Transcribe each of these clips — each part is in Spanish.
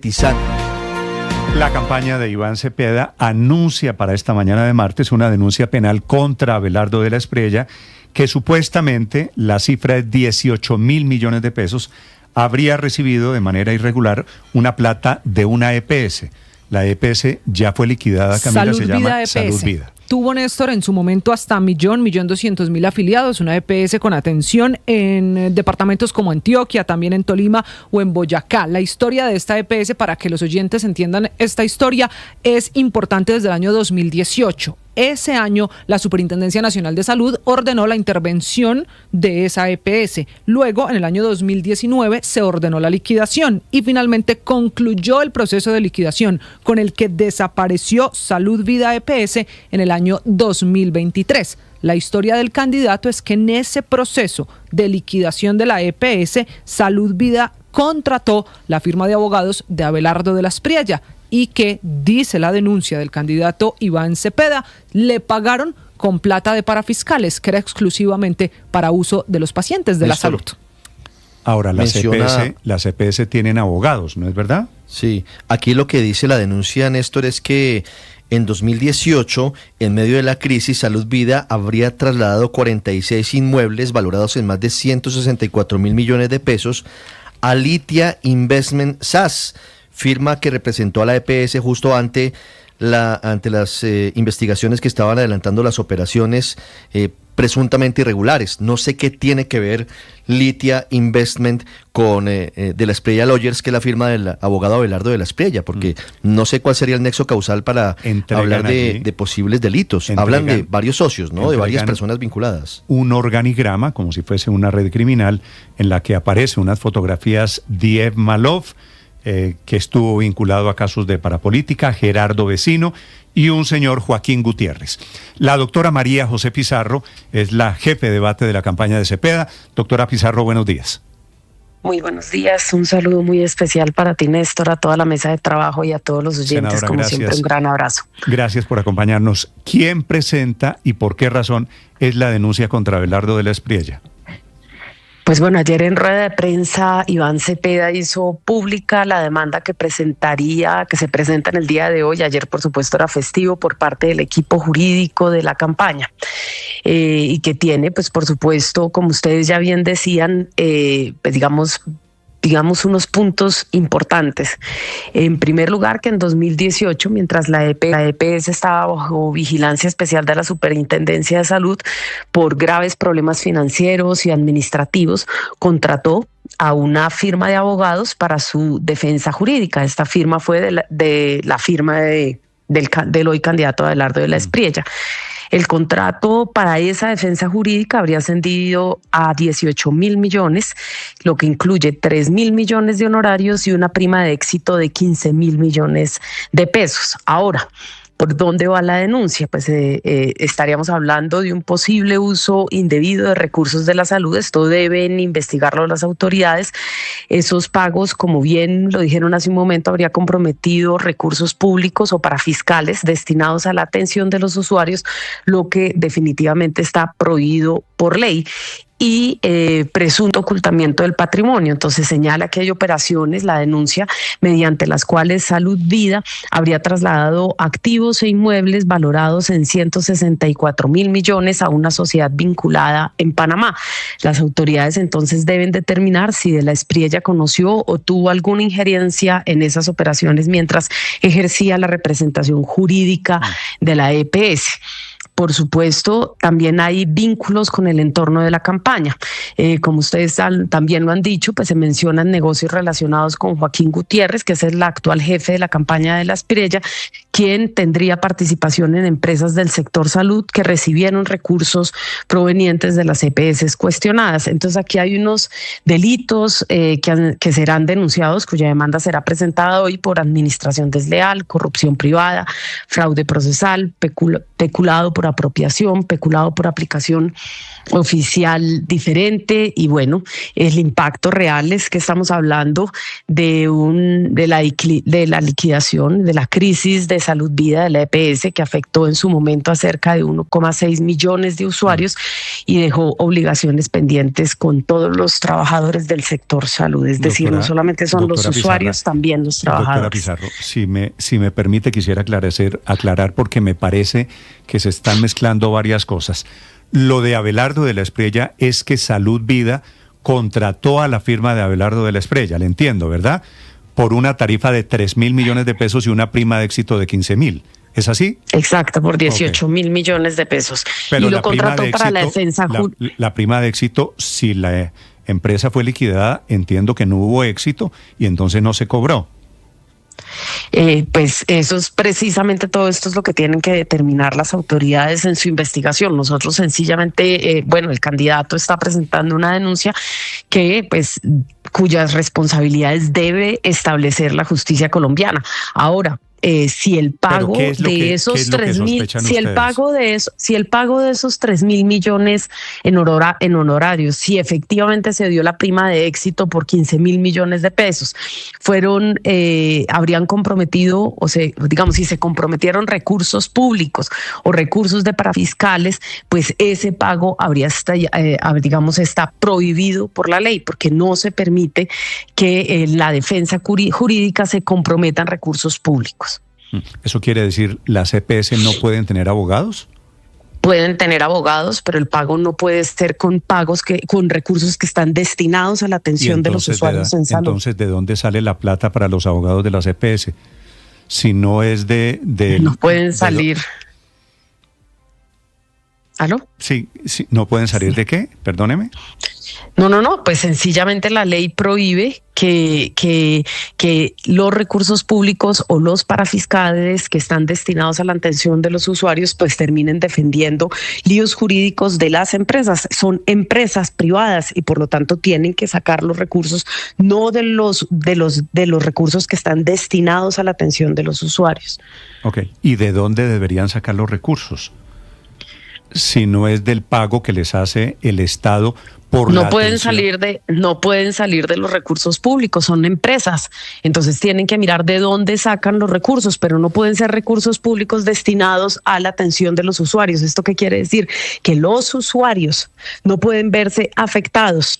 politizando. La campaña de Iván Cepeda anuncia para esta mañana de martes una denuncia penal contra Abelardo de la Espriella, que supuestamente la cifra es 18.000 millones de pesos, habría recibido de manera irregular una plata de una EPS. La EPS ya fue liquidada, Camila, se llama EPS. Salud Vida. Tuvo, Néstor, en su momento hasta 1.200.000 afiliados, una EPS con atención en departamentos como Antioquia, también en Tolima o en Boyacá. La historia de esta EPS, para que los oyentes entiendan esta historia, es importante desde el año 2018. Ese año, la Superintendencia Nacional de Salud ordenó la intervención de esa EPS. Luego, en el año 2019, se ordenó la liquidación y finalmente concluyó el proceso de liquidación, con el que desapareció Salud Vida EPS en el año 2023. La historia del candidato es que en ese proceso de liquidación de la EPS, Salud Vida contrató la firma de abogados de Abelardo de la Espriella, y que, dice la denuncia del candidato Iván Cepeda, le pagaron con plata de parafiscales, que era exclusivamente para uso de los pacientes de la salud. Ahora, las EPS tienen abogados, ¿no es verdad? Sí, aquí lo que dice la denuncia, Néstor, es que en 2018, en medio de la crisis, Salud Vida habría trasladado 46 inmuebles valorados en más de 164.000 millones de pesos a Litia Investment SAS, firma que representó a la EPS justo ante las investigaciones que estaban adelantando las operaciones presuntamente irregulares. No sé qué tiene que ver Litia Investment con de la Espriella Lawyers, que es la firma del abogado Abelardo de la Espriella, porque no sé cuál sería el nexo causal para hablar de posibles delitos. Hablan de varios socios, ¿no? De varias personas vinculadas. Un organigrama, como si fuese una red criminal, en la que aparecen unas fotografías de Ev Malov, que estuvo vinculado a casos de parapolítica, Gerardo Vecino y un señor Joaquín Gutiérrez. La doctora María José Pizarro es la jefe de debate de la campaña de Cepeda. Doctora Pizarro, buenos días. Muy buenos días, un saludo muy especial para ti, Néstor, a toda la mesa de trabajo y a todos los oyentes. Senadora, como gracias. Siempre, un gran abrazo. Gracias por acompañarnos. ¿Quién presenta y por qué razón es la denuncia contra Abelardo de la Espriella? Pues bueno, ayer en rueda de prensa Iván Cepeda hizo pública la demanda que se presenta en el día de hoy. Ayer, por supuesto, era festivo por parte del equipo jurídico de la campaña y que tiene, pues por supuesto, como ustedes ya bien decían, pues digamos unos puntos importantes. En primer lugar, que en 2018, mientras la EPS estaba bajo vigilancia especial de la Superintendencia de Salud por graves problemas financieros y administrativos, contrató a una firma de abogados para su defensa jurídica. Esta firma fue de la firma del hoy candidato Abelardo de la Espriella. El contrato para esa defensa jurídica habría ascendido a 18.000 millones, lo que incluye 3.000 millones de honorarios y una prima de éxito de 15.000 millones de pesos. Ahora, ¿por dónde va la denuncia? Pues estaríamos hablando de un posible uso indebido de recursos de la salud. Esto deben investigarlo las autoridades. Esos pagos, como bien lo dijeron hace un momento, habría comprometido recursos públicos o parafiscales destinados a la atención de los usuarios, lo que definitivamente está prohibido por ley. Y presunto ocultamiento del patrimonio. Entonces señala que hay operaciones, la denuncia, mediante las cuales Salud Vida habría trasladado activos e inmuebles valorados en 164.000 millones a una sociedad vinculada en Panamá. Las autoridades entonces deben determinar si de la Espriella conoció o tuvo alguna injerencia en esas operaciones mientras ejercía la representación jurídica de la EPS. Por supuesto, también hay vínculos con el entorno de la campaña. Como ustedes también lo han dicho, pues se mencionan negocios relacionados con Joaquín Gutiérrez, que es el actual jefe de la campaña de la Espriella, quien tendría participación en empresas del sector salud que recibieron recursos provenientes de las EPS cuestionadas. Entonces aquí hay unos delitos que serán denunciados, cuya demanda será presentada hoy por administración desleal, corrupción privada, fraude procesal, peculado por por apropiación, peculado por aplicación oficial diferente, y bueno, el impacto real es que estamos hablando de la liquidación, de la crisis de salud vida de la EPS, que afectó en su momento a cerca de 1,6 millones de usuarios y dejó obligaciones pendientes con todos los trabajadores del sector salud, es decir, no solamente son los usuarios, Pizarro, también los trabajadores. Doctora Pizarro, si me permite, quisiera aclarar porque me parece que se están mezclando varias cosas. Lo de Abelardo de la Espriella es que Salud Vida contrató a la firma de Abelardo de la Espriella, le entiendo, ¿verdad? Por una tarifa de 3.000 millones de pesos y una prima de éxito de 15.000. ¿Es así? Exacto, por 18.000 millones de pesos. Pero y lo contrató para la defensa. La prima de éxito, si la empresa fue liquidada, entiendo que no hubo éxito y entonces no se cobró. Pues eso es precisamente, todo esto es lo que tienen que determinar las autoridades en su investigación. Nosotros sencillamente, el candidato está presentando una denuncia cuyas responsabilidades debe establecer la justicia colombiana. Ahora, si el pago de esos 3.000, si el pago de esos 3.000 millones en honorarios, si efectivamente se dio la prima de éxito por 15.000 millones de pesos, habrían comprometido, si se comprometieron recursos públicos o recursos de parafiscales, pues ese pago está prohibido por la ley, porque no se permite que la defensa jurídica se comprometa en recursos públicos. ¿Eso quiere decir las EPS no pueden tener abogados? Pueden tener abogados, pero el pago no puede ser con recursos que están destinados a la atención de los usuarios en salud. Entonces, ¿de dónde sale la plata para los abogados de las EPS? Si no es no pueden salir. ¿Aló? Sí, ¿no pueden salir de qué? Perdóneme. No, pues sencillamente la ley prohíbe que los recursos públicos o los parafiscales que están destinados a la atención de los usuarios pues terminen defendiendo líos jurídicos de las empresas. Son empresas privadas y por lo tanto tienen que sacar los recursos, no de los recursos que están destinados a la atención de los usuarios. Ok, ¿y de dónde deberían sacar los recursos? Si no es del pago que les hace el Estado por no pueden salir de los recursos públicos, son empresas, entonces tienen que mirar de dónde sacan los recursos, pero no pueden ser recursos públicos destinados a la atención de los usuarios. ¿Esto qué quiere decir? Que los usuarios no pueden verse afectados.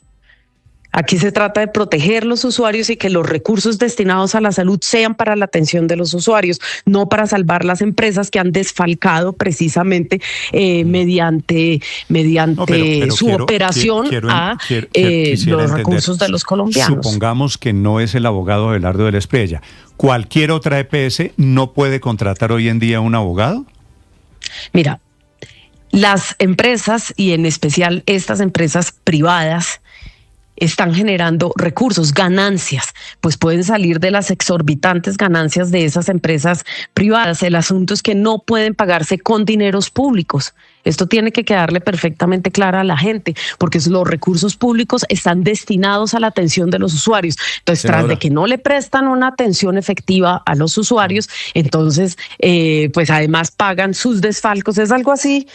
Aquí se trata de proteger los usuarios y que los recursos destinados a la salud sean para la atención de los usuarios, no para salvar las empresas que han desfalcado precisamente mediante su operación los recursos de los colombianos. Supongamos que no es el abogado Abelardo de la Espriella. ¿Cualquier otra EPS no puede contratar hoy en día un abogado? Mira, las empresas y en especial estas empresas privadas están generando recursos, ganancias, pues pueden salir de las exorbitantes ganancias de esas empresas privadas. El asunto es que no pueden pagarse con dineros públicos. Esto tiene que quedarle perfectamente claro a la gente, porque los recursos públicos están destinados a la atención de los usuarios. Entonces, tras de que no le prestan una atención efectiva a los usuarios, entonces, pues además pagan sus desfalcos. Es algo así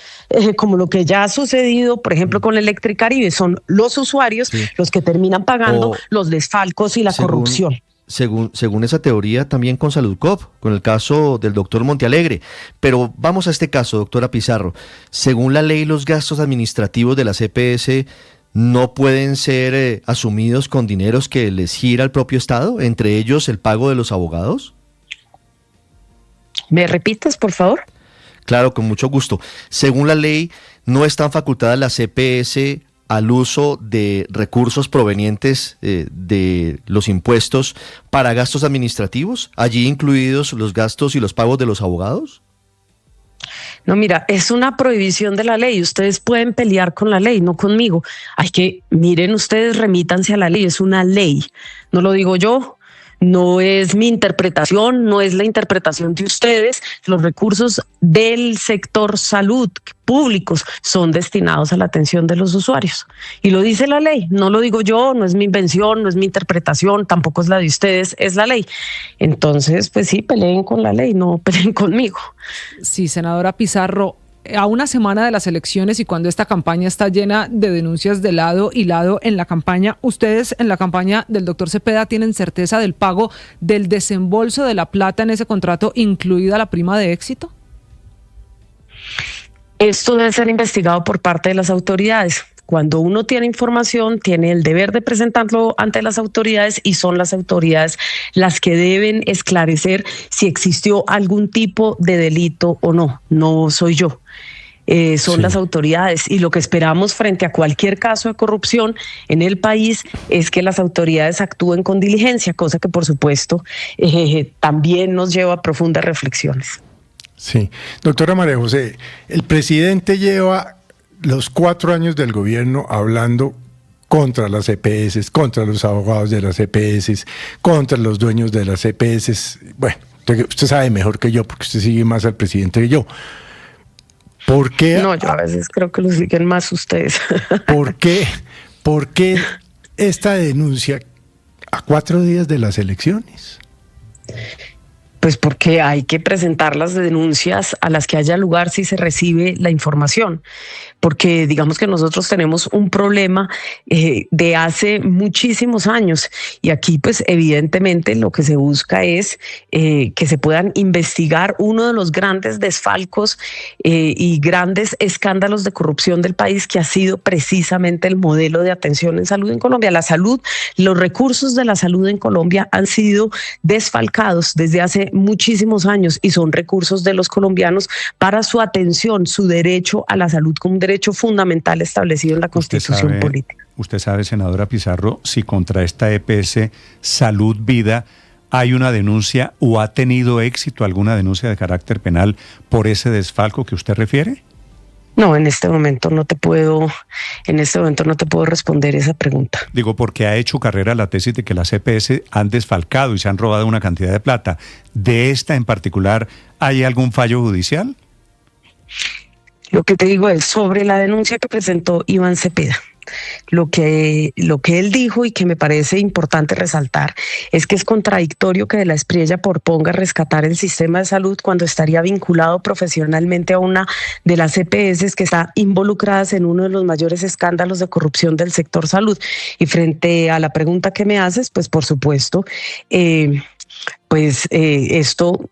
como lo que ya ha sucedido, por ejemplo, con Electricaribe. Son los usuarios los que terminan pagando los desfalcos y la corrupción. Según esa teoría, también con Saludcop, con el caso del doctor Montealegre. Pero vamos a este caso, doctora Pizarro. Según la ley, los gastos administrativos de las EPS no pueden ser asumidos con dineros que les gira al propio Estado, entre ellos el pago de los abogados. ¿Me repites, por favor? Claro, con mucho gusto. Según la ley, no están facultadas las EPS al uso de recursos provenientes de los impuestos para gastos administrativos, allí incluidos los gastos y los pagos de los abogados. No, mira, es una prohibición de la ley. Ustedes pueden pelear con la ley, no conmigo. Miren ustedes, remítanse a la ley, es una ley. No lo digo yo. No es mi interpretación, no es la interpretación de ustedes. Los recursos del sector salud públicos son destinados a la atención de los usuarios. Y lo dice la ley, no lo digo yo, no es mi invención, no es mi interpretación, tampoco es la de ustedes, es la ley. Entonces, pues sí, peleen con la ley, no peleen conmigo. Sí, senadora Pizarro. a una semana de las elecciones y cuando esta campaña está llena de denuncias de lado y lado en la campaña, ¿ustedes en la campaña del doctor Cepeda tienen certeza del pago del desembolso de la plata en ese contrato, incluida la prima de éxito? Esto debe ser investigado por parte de las autoridades. Cuando uno tiene información, tiene el deber de presentarlo ante las autoridades y son las autoridades las que deben esclarecer si existió algún tipo de delito o no. No soy yo. Son las autoridades, y lo que esperamos frente a cualquier caso de corrupción en el país es que las autoridades actúen con diligencia, cosa que por supuesto también nos lleva a profundas reflexiones. Sí, doctora María José, el presidente lleva los 4 años del gobierno hablando contra las EPS, contra los abogados de las EPS, contra los dueños de las EPS. Bueno, usted sabe mejor que yo porque usted sigue más al presidente que yo. ¿Por qué? No, yo a veces creo que lo siguen más ustedes. ¿Por qué esta denuncia a 4 días de las elecciones? Pues porque hay que presentar las denuncias a las que haya lugar si se recibe la información. Porque digamos que nosotros tenemos un problema de hace muchísimos años y aquí pues evidentemente lo que se busca es que se puedan investigar uno de los grandes desfalcos y grandes escándalos de corrupción del país, que ha sido precisamente el modelo de atención en salud en Colombia. La salud, los recursos de la salud en Colombia han sido desfalcados desde hace muchísimos años y son recursos de los colombianos para su atención, su derecho a la salud como un derecho fundamental establecido en la Constitución política. Usted sabe, senadora Pizarro, si contra esta EPS Salud Vida hay una denuncia o ha tenido éxito alguna denuncia de carácter penal por ese desfalco que usted refiere. No, en este momento no te puedo responder esa pregunta. Digo, porque ha hecho carrera la tesis de que las EPS han desfalcado y se han robado una cantidad de plata. ¿De esta en particular hay algún fallo judicial? Lo que te digo es sobre la denuncia que presentó Iván Cepeda. Lo que él dijo y que me parece importante resaltar es que es contradictorio que de la Espriella proponga rescatar el sistema de salud cuando estaría vinculado profesionalmente a una de las EPS que está involucradas en uno de los mayores escándalos de corrupción del sector salud. Y frente a la pregunta que me haces, pues por supuesto, esto...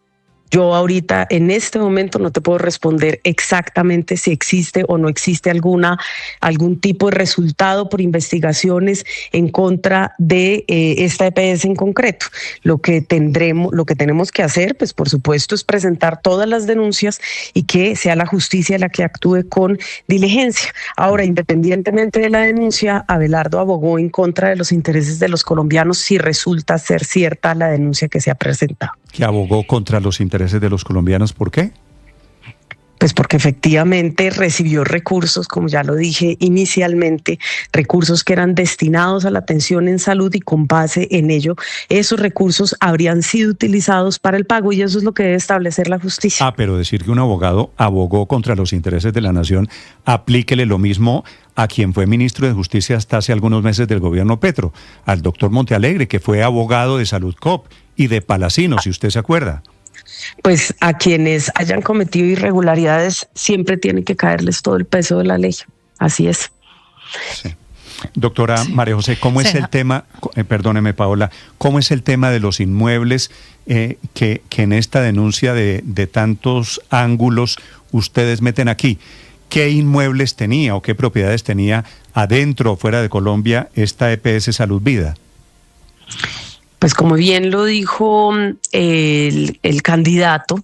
Yo ahorita, en este momento, no te puedo responder exactamente si existe o no existe algún tipo de resultado por investigaciones en contra de esta EPS en concreto. Lo que tenemos que hacer, pues por supuesto, es presentar todas las denuncias y que sea la justicia la que actúe con diligencia. Ahora, independientemente de la denuncia, Abelardo abogó en contra de los intereses de los colombianos si resulta ser cierta la denuncia que se ha presentado. ¿Que abogó contra los intereses de los colombianos? ¿Por qué? Pues porque efectivamente recibió recursos, como ya lo dije inicialmente, recursos que eran destinados a la atención en salud y con base en ello, esos recursos habrían sido utilizados para el pago y eso es lo que debe establecer la justicia. Pero decir que un abogado abogó contra los intereses de la nación, aplíquele lo mismo a quien fue ministro de Justicia hasta hace algunos meses del gobierno Petro, al doctor Montealegre, que fue abogado de Saludcop y de Palacino, si usted se acuerda. Pues a quienes hayan cometido irregularidades siempre tiene que caerles todo el peso de la ley. Así es. Sí. Doctora María José, ¿cómo es el tema, perdóneme Paola, cómo es el tema de los inmuebles que en esta denuncia de tantos ángulos ustedes meten aquí? ¿Qué inmuebles tenía o qué propiedades tenía adentro o fuera de Colombia esta EPS Salud Vida? Pues como bien lo dijo el candidato,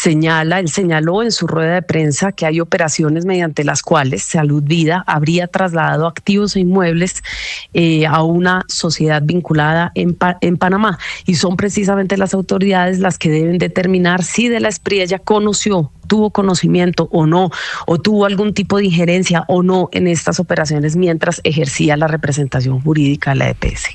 él señaló en su rueda de prensa que hay operaciones mediante las cuales Salud Vida habría trasladado activos e inmuebles a una sociedad vinculada en Panamá. Y son precisamente las autoridades las que deben determinar si de la Espriella tuvo conocimiento o no, o tuvo algún tipo de injerencia o no en estas operaciones mientras ejercía la representación jurídica de la EPS.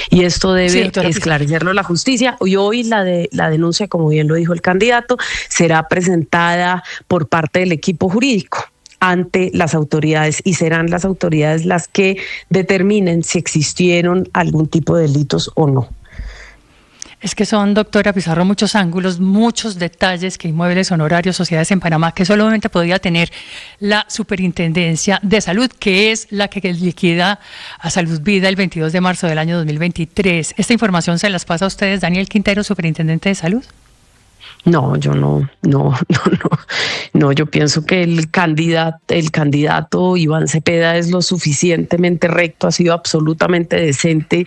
Y esto debe esclarecerlo la justicia. Y hoy la denuncia, como bien lo dijo el candidato, será presentada por parte del equipo jurídico ante las autoridades y serán las autoridades las que determinen si existieron algún tipo de delitos o no. Es que son, doctora Pizarro, muchos ángulos, muchos detalles que inmuebles, honorarios, sociedades en Panamá, que solamente podía tener la Superintendencia de Salud, que es la que liquida a Salud Vida el 22 de marzo del año 2023. ¿Esta información se las pasa a ustedes, Daniel Quintero, Superintendente de Salud? No, yo no, yo pienso que el candidato Iván Cepeda es lo suficientemente recto, ha sido absolutamente decente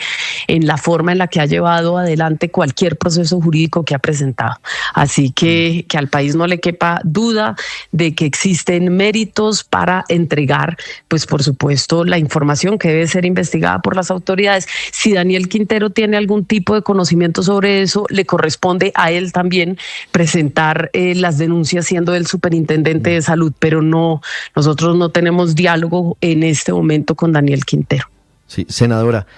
en la forma en la que ha llevado adelante cualquier proceso jurídico que ha presentado. Así que al país no le quepa duda de que existen méritos para entregar, pues por supuesto, la información que debe ser investigada por las autoridades. Si Daniel Quintero tiene algún tipo de conocimiento sobre eso, le corresponde a él también presentar las denuncias siendo el superintendente de salud, pero no, nosotros no tenemos diálogo en este momento con Daniel Quintero. Sí, senadora,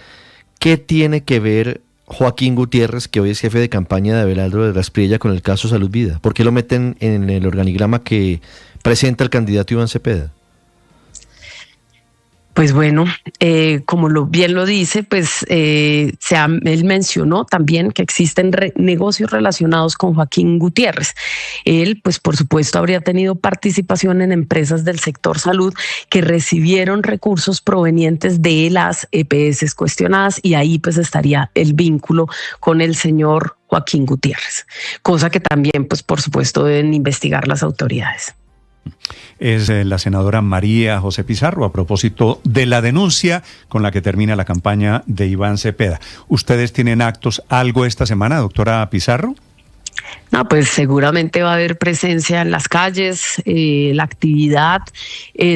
¿qué tiene que ver Joaquín Gutiérrez, que hoy es jefe de campaña de Abelardo de la Espriella, con el caso Salud Vida? ¿Por qué lo meten en el organigrama que presenta el candidato Iván Cepeda? Pues bueno, como bien lo dice, pues él mencionó también que existen negocios relacionados con Joaquín Gutiérrez. Él, pues por supuesto, habría tenido participación en empresas del sector salud que recibieron recursos provenientes de las EPS cuestionadas, y ahí pues estaría el vínculo con el señor Joaquín Gutiérrez, cosa que también pues por supuesto deben investigar las autoridades. Es la senadora María José Pizarro a propósito de la denuncia con la que termina la campaña de Iván Cepeda. ¿Ustedes tienen algo esta semana, doctora Pizarro? No, pues seguramente va a haber presencia en las calles, la actividad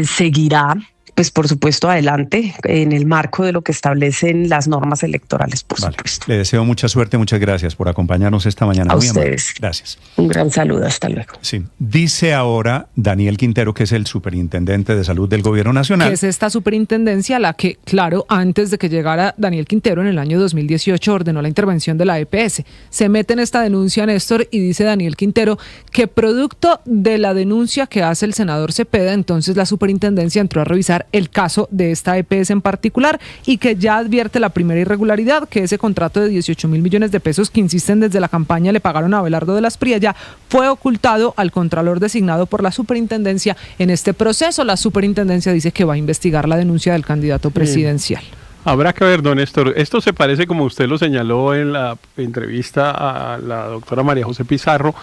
seguirá, pues por supuesto adelante, en el marco de lo que establecen las normas electorales, por supuesto. Le deseo mucha suerte, muchas gracias por acompañarnos esta mañana. A ustedes. Gracias. Un gran saludo, hasta luego. Sí, dice ahora Daniel Quintero, que es el superintendente de salud del Gobierno Nacional. Que es esta superintendencia la que, claro, antes de que llegara Daniel Quintero en el año 2018 ordenó la intervención de la EPS. Se mete en esta denuncia, Néstor, y dice Daniel Quintero que producto de la denuncia que hace el senador Cepeda, entonces la superintendencia entró a revisar el caso de esta EPS en particular y que ya advierte la primera irregularidad, que ese contrato de 18.000 millones de pesos que insisten desde la campaña le pagaron a Abelardo de la Espriella fue ocultado al contralor designado por la superintendencia en este proceso. La superintendencia dice que va a investigar la denuncia del candidato presidencial. Habrá que ver, don Néstor. Esto se parece, como usted lo señaló en la entrevista a la doctora María José Pizarro,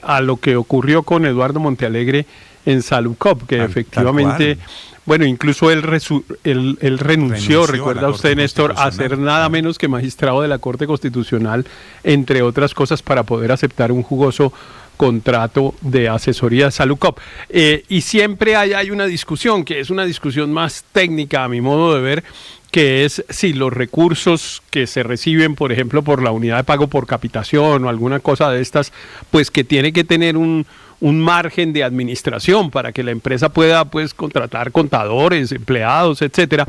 a lo que ocurrió con Eduardo Montealegre en Saludcop, que efectivamente... Bueno, incluso él renunció, recuerda usted, Néstor, a ser nada menos que magistrado de la Corte Constitucional, entre otras cosas, para poder aceptar un jugoso contrato de asesoría de Saludcop. Y siempre hay una discusión, que es una discusión más técnica, a mi modo de ver, que es si los recursos que se reciben, por ejemplo, por la unidad de pago por capitación o alguna cosa de estas, pues que tiene que tener un margen de administración para que la empresa pueda pues contratar contadores, empleados, etcétera,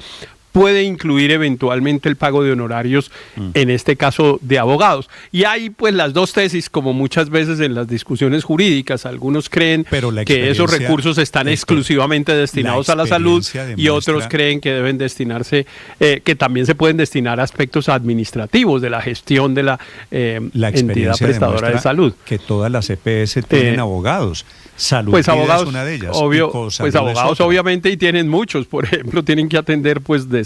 puede incluir eventualmente el pago de honorarios, en este caso de abogados. Y hay pues las dos tesis, como muchas veces en las discusiones jurídicas. Algunos creen que esos recursos están exclusivamente destinados a la salud y otros creen que deben destinarse, que también se pueden destinar a aspectos administrativos de la gestión de la entidad prestadora de salud. Que todas las EPS tienen abogados. Salud pues abogados, es una de ellas. Pues abogados obviamente, y tienen muchos. Por ejemplo, tienen que atender pues de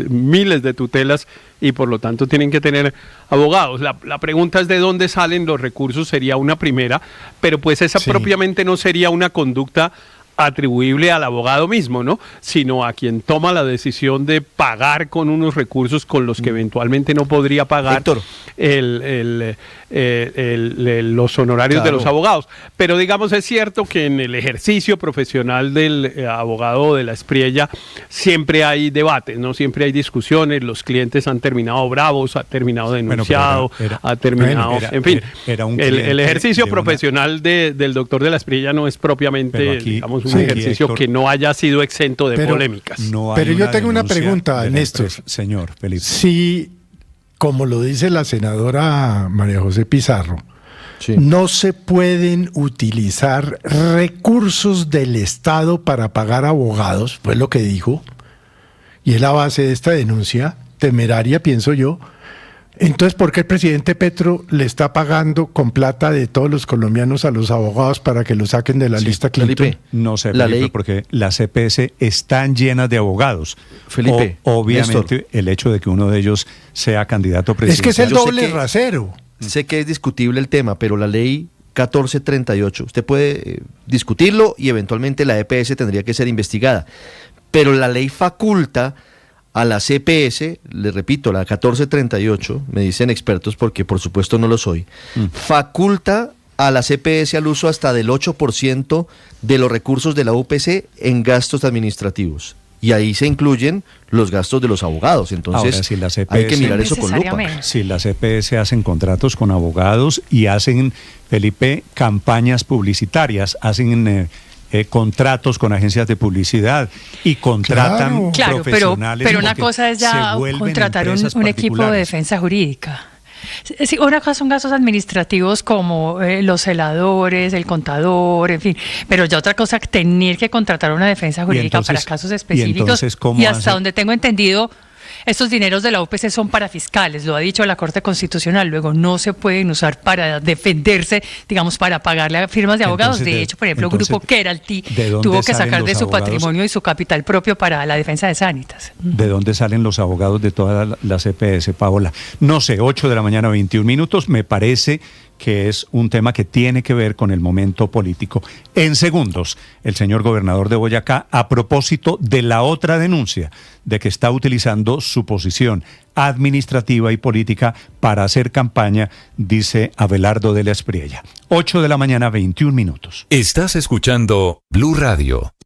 miles de tutelas y por lo tanto tienen que tener abogados. La pregunta es de dónde salen los recursos, sería una primera, pero pues esa propiamente no sería una conducta atribuible al abogado mismo, ¿no? Sino a quien toma la decisión de pagar con unos recursos con los que eventualmente no podría pagar los honorarios de los abogados. Pero digamos, es cierto que en el ejercicio profesional del abogado de la Espriella siempre hay debates, ¿no? Siempre hay discusiones, los clientes han terminado bravos, ha terminado denunciado, ha terminado... en fin, el ejercicio profesional del doctor de la Espriella no es propiamente, digamos, un ejercicio que no haya sido exento de polémicas. Pero yo tengo una pregunta, Néstor. Señor Felipe. Sí, como lo dice la senadora María José Pizarro, no se pueden utilizar recursos del Estado para pagar abogados, fue lo que dijo, y es la base de esta denuncia temeraria, pienso yo. Entonces, ¿por qué el presidente Petro le está pagando con plata de todos los colombianos a los abogados para que lo saquen de la lista Clinton? Felipe, No sé, la Felipe, ley, porque las EPS están llenas de abogados. Felipe, Obviamente, Néstor, el hecho de que uno de ellos sea candidato Es presidencial. que es el Yo sé doble que- rasero. sé que es discutible el tema, pero la ley 1438, usted puede discutirlo y eventualmente la EPS tendría que ser investigada, pero la ley faculta a la CPS, le repito, la 1438, me dicen expertos porque por supuesto no lo soy, faculta a la CPS al uso hasta del 8% de los recursos de la UPC en gastos administrativos. Y ahí se incluyen los gastos de los abogados. Entonces, Ahora, si las hay que EPS mirar eso con lupa. Necesariamente. Si las EPS hacen contratos con abogados y hacen, Felipe, campañas publicitarias, hacen contratos con agencias de publicidad y contratan Claro, profesionales. pero una porque cosa es ya se vuelven contratar empresas un equipo de particulares. defensa jurídica. Sí, una cosa son gastos administrativos como los celadores, el contador, en fin, pero ya otra cosa tener que contratar una defensa jurídica entonces- para casos y específicos entonces, ¿cómo y hasta hace? donde tengo entendido, estos dineros de la UPC son para fiscales, lo ha dicho la Corte Constitucional, luego no se pueden usar para defenderse, digamos, para pagarle a firmas de abogados. Entonces, De hecho, por ejemplo, entonces, Grupo Keralty ¿de dónde tuvo que salen sacar de los su abogados? patrimonio y su capital propio para la defensa de Sanitas. ¿De dónde salen los abogados de todas las EPS, Paola? No sé, 8 de la mañana, 21 minutos. Me parece que es un tema que tiene que ver con el momento político. En segundos, el señor gobernador de Boyacá, a propósito de la otra denuncia de que está utilizando su posición administrativa y política para hacer campaña, dice Abelardo de la Espriella. 8 de la mañana, 21 minutos. Estás escuchando Blue Radio.